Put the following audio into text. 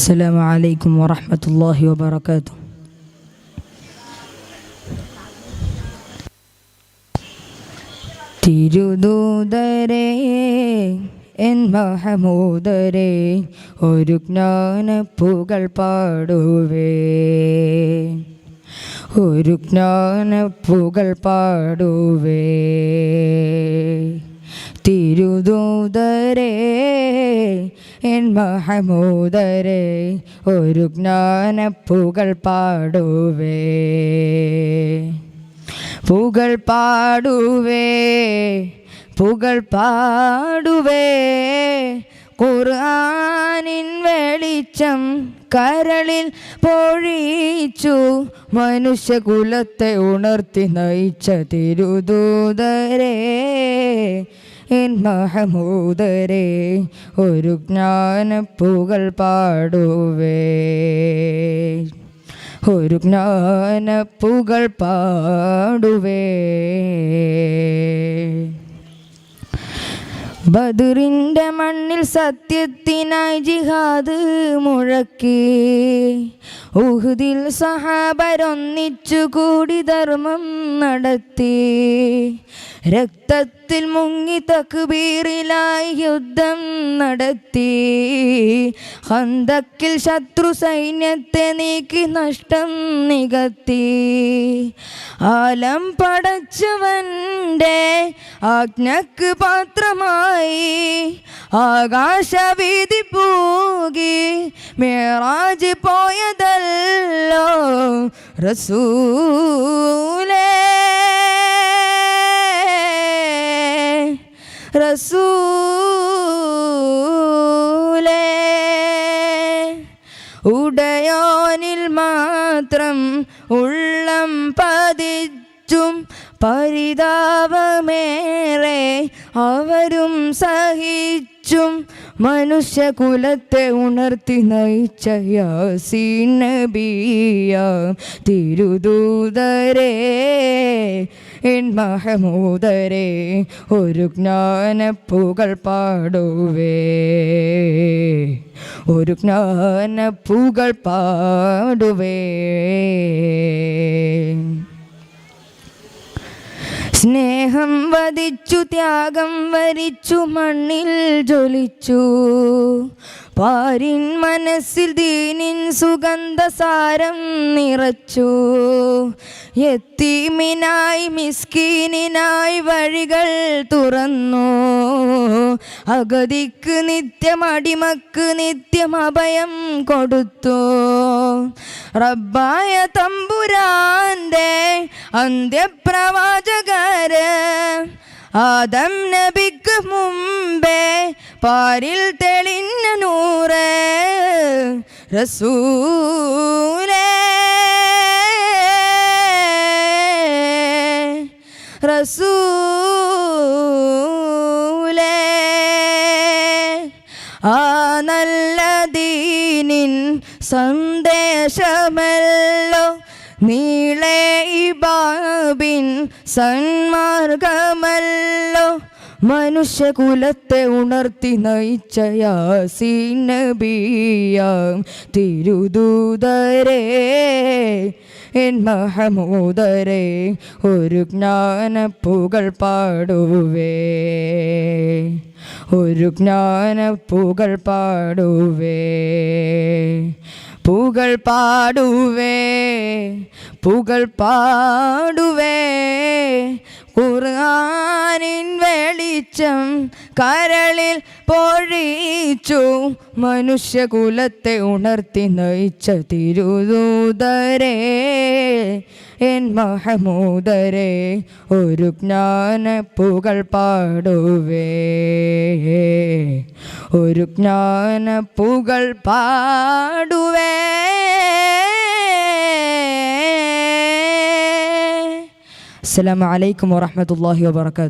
السلام عليكم ورحمة الله وبركاته. തിരുദൂതരേ N മഹമൂദരേ ഒരു ജ്ഞാനപ്പുകൾ പാടുവേ, ഒരു ജ്ഞാനപ്പുകൾ പാടുവേ. തിരുദൂതരേ N മഹമൂദരേ ഒരു ജ്ഞാനപ്പുകൾ പാടുവേ, പുകൾ പാടുവേ, പുകൾ പാടുവേ. ഖുർആനിൻ വെളിച്ചം കരളിൽ പൊഴിച്ചു മനുഷ്യകുലത്തെ ഉണർത്തി നയിച്ച തിരുദൂതരേ എൻ മഹമൂദരേ ഒരു ജ്ഞാനപ്പുകൾ പാടുവേ, ഒരു ജ്ഞാനപ്പുകൾ പാടുവേ. ബദറിൻ്റെ മണ്ണിൽ സത്യത്തിനായി ജിഹാദ് മുഴക്കി, ഉഹുദിൽ സഹാബരൊന്നിച്ചു കൂടി ധർമ്മം നടത്തി. രക്തത്തിൽ മുങ്ങി തക്ബീറിലായി യുദ്ധം നടത്തി. ഖന്തക്കിൽ ശത്രു സൈന്യത്തെ നീക്കി നഷ്ടം നികത്തി. ആലം പടച്ചവൻ്റെ ആജ്ഞക്ക് പാത്രമായി ആകാശവീതി പൂകി മിഅ്റാജ് പോയതല്ലോ റസൂലേ, റസൂലേ. ഉടയോനിൽ മാത്രം ഉള്ളം പതിച്ചും പരിതാപമേറെ അവരും സഹിച്ചും മനുഷ്യകുലത്തെ ഉണർത്തി നയിച്ച യാസീൻ നബിയാം തിരുദൂതരേ എൻ മഹമൂദരേ ഒരു ജ്ഞാനപ്പുകൾ പാടുവേ, ഒരു ജ്ഞാനപ്പുകൾ പാടുവേ. സ്നേഹം വധിച്ചു ത്യാഗം വരിച്ചു മണ്ണിൽ ജ്വലിച്ചു. പാരിൻ മനസ്സിൽ ദീനിൻ സുഗന്ധസാരം നിറച്ചു. യത്തീമിനായി മിസ്കീനിനായി വഴികൾ തുറന്നു. അഗതിക്ക് നിത്യം അടിമക്ക് നിത്യം അഭയം കൊടുത്തു. റബ്ബായ തമ്പുരാന്റെ അന്ത്യപ്രവാചകര് ആദം നബിക്ക് മുമ്പേ പാരിൽ തെളിഞ്ഞ നൂറ് റസൂലേ, റസൂലേ. ആ നല്ല ദീനിൻ സന്ദേശമല്ലോ നീളെ ഇബാബിൻ സന്മാർഗമല്ലോ മനുഷ്യകുലത്തെ ഉണർത്തി നയിച്ച യാസീൻ നബിയാം തിരുദൂതരേ എൻ മഹമൂദരേ ഒരു ജ്ഞാനപ്പുകൾ പാടുവേ, ഒരു ജ്ഞാനപ്പുകൾ പാടുവേ. പുകൾ പാടുവേ, പുകൾ പാടുവേ. ഖുർആനിൻ വെളിച്ചം കരളിൽ പൊഴിച്ചു മനുഷ്യകുലത്തെ ഉണർത്തി നയിച്ച തിരുദൂതരേ എൻ മഹമൂദരേ ഒരു ജ്ഞാനപ്പുകൾ പാടുവേ, ഒരു ജ്ഞാനപ്പുകൾ പാടുവേ. അസ്സലാമു അലൈക്കും വറഹ്മത്തുള്ളാഹി വബറകാതുഹു.